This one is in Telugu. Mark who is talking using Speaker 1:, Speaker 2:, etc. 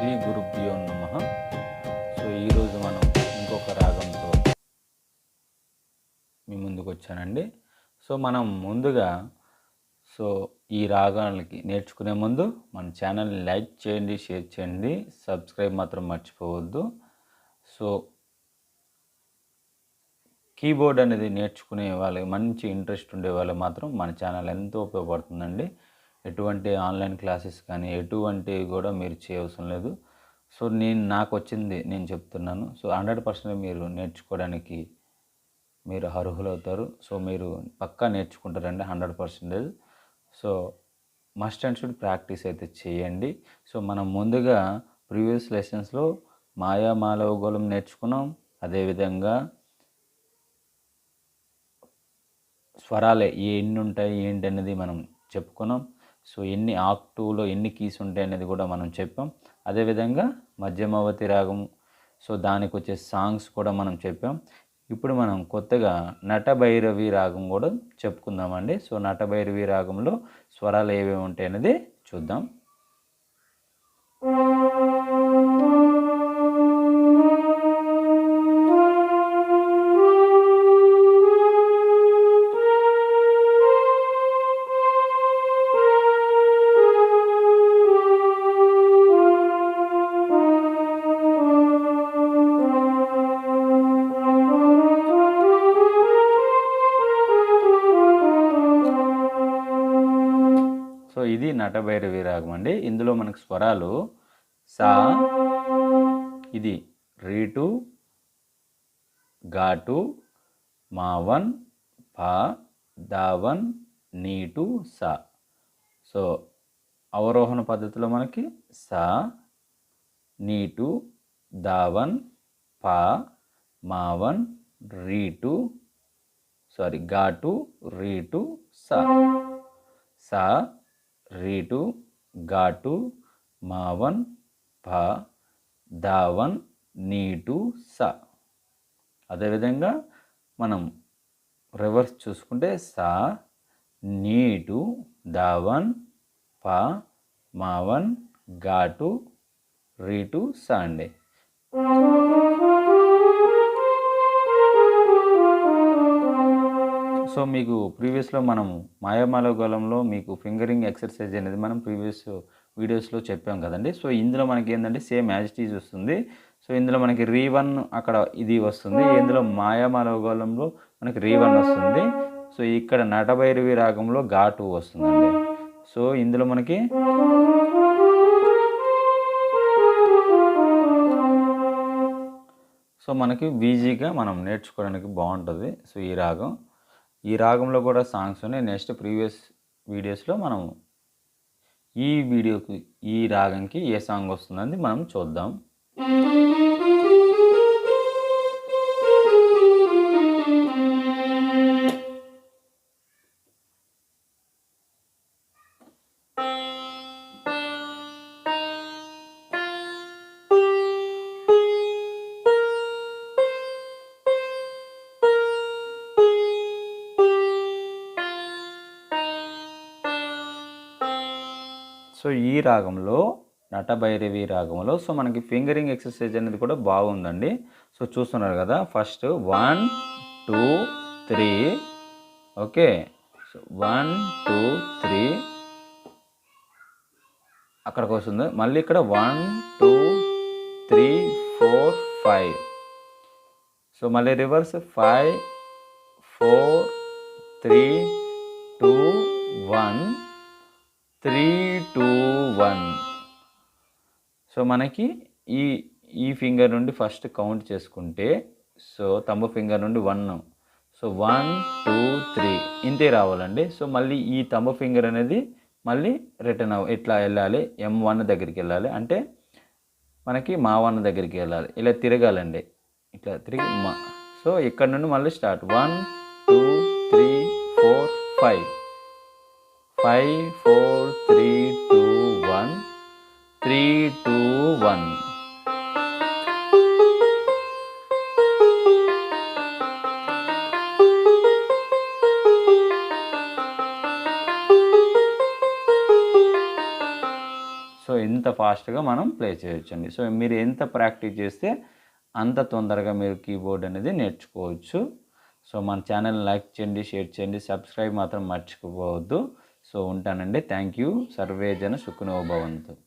Speaker 1: శ్రీ గురుభ్యో నమః. సో ఈరోజు మనం ఇంకొక రాగంతో మీ ముందుకు వచ్చానండి. సో మనం ముందుగా ఈ రాగాలకి నేర్చుకునే ముందు మన ఛానల్ని లైక్ చేయండి, షేర్ చేయండి, సబ్స్క్రైబ్ మాత్రం మర్చిపోవద్దు. సో కీబోర్డ్ అనేది నేర్చుకునే వాళ్ళకి, మంచి ఇంట్రెస్ట్ ఉండే వాళ్ళకి మాత్రం మన ఛానల్ ఎంతో ఉపయోగపడుతుందండి. ఎటువంటి ఆన్లైన్ క్లాసెస్ కానీ ఎటువంటివి కూడా మీరు చేయవసరం లేదు. సో నాకు వచ్చింది నేను చెప్తున్నాను. సో 100% మీరు నేర్చుకోవడానికి మీరు అర్హులవుతారు. సో మీరు పక్కా నేర్చుకుంటారండి 100%. So must and should practice అయితే చేయండి. సో మనం ముందుగా ప్రీవియస్ లెసన్స్లో మాయా మాలవగోళం నేర్చుకున్నాం. అదేవిధంగా స్వరాలే ఎన్ని ఉంటాయి ఏంటి అనేది మనం చెప్పుకున్నాం. సో ఎన్ని ఆక్టివ్లో ఎన్ని కీస్ ఉంటాయి అనేది కూడా మనం చెప్పాం. అదేవిధంగా మధ్యమావతి రాగం, సో దానికి వచ్చే సాంగ్స్ కూడా మనం చెప్పాం. ఇప్పుడు మనం కొత్తగా నటభైరవి రాగం కూడా చెప్పుకుందామండి. సో నటభైరవి రాగంలో స్వరాలు ఏవేవి ఉంటాయి అనేది చూద్దాం. సో ఇది నటభైరవి రాగం అండి. ఇందులో మనకు స్వరాలు సా, ఇది రీటు, ఘాటు, మావన్, పా, దావన్, నీటు, సా. సో అవరోహణ పద్ధతిలో మనకి సా, నీటు, దావన్, పా, మావన్, ఘాటు, రీటు, సా. సా, రీటు, ఘాటు, మావన్, పా, దావన్, నీటు, సా. అదేవిధంగా మనం రివర్స్ చూసుకుంటే సా, నీటు, దావన్, పా, మావన్, ఘాటు, రీటు, సా అండి. సో మీకు ప్రీవియస్లో మనం మాయామాలవగోళంలో మీకు ఫింగరింగ్ ఎక్సర్సైజ్ అనేది మనం ప్రీవియస్ వీడియోస్లో చెప్పాం కదండి. సో ఇందులో మనకి ఏంటంటే సేమ్ యాజ్ ఇట్ ఈజ్ వస్తుంది. సో ఇందులో మనకి రీ1 అక్కడ ఇది వస్తుంది. ఇందులో మాయామాలవగోళంలో మనకి రీ1 వస్తుంది. సో ఇక్కడ నటభైరవి రాగంలో ఘాటు వస్తుందండి. సో ఇందులో మనకి ఈజీగా మనం నేర్చుకోవడానికి బాగుంటుంది. సో ఈ రాగంలో కూడా సాంగ్స్ ఉన్నాయి. నెక్స్ట్ ప్రీవియస్ వీడియోస్లో మనం ఈ రాగంకి ఏ సాంగ్ వస్తుందని మనం చూద్దాం. సో ఈ రాగంలో నటభైరవి రాగంలో సో మనకి ఫింగరింగ్ ఎక్సర్సైజ్ అనేది కూడా బాగుందండి. సో చూస్తున్నారు కదా, ఫస్ట్ 1 2 3, ఓకే. సో 1 2 3 అక్కడికి వస్తుంది. మళ్ళీ ఇక్కడ 1 2 3 4 5. సో మళ్ళీ రివర్స్ 5 4 3 2 1 3 2 1. సో మనకి ఈ ఫింగర్ నుండి ఫస్ట్ కౌంట్ చేసుకుంటే సో థంబ్ ఫింగర్ నుండి 1, సో 1 2 3 ఇంతే రావాలండి. సో మళ్ళీ ఈ థంబ్ ఫింగర్ అనేది మళ్ళీ రిటర్న్ ఇట్లా వెళ్ళాలి, M1 దగ్గరికి వెళ్ళాలి, అంటే మనకి మా1 దగ్గరికి వెళ్ళాలి, ఇలా తిరగాలండి, ఇట్లా తిరిగి సో ఇక్కడ నుండి మళ్ళీ స్టార్ట్ 1 2 3 4 5 5 4 3 2 1 3 2 1. సో ఇంత ఫాస్ట్గా మనం ప్లే చేయొచ్చండి. సో మీరు ఎంత ప్రాక్టీస్ చేస్తే అంత తొందరగా మీరు కీబోర్డ్ అనేది నేర్చుకోవచ్చు. సో మన ఛానల్ని లైక్ చేయండి, షేర్ చేయండి, సబ్స్క్రైబ్ మాత్రం మర్చిపోవద్దు. సో ఉంటానండి. Thank you. సర్వే జన సుఖినో భవంతు.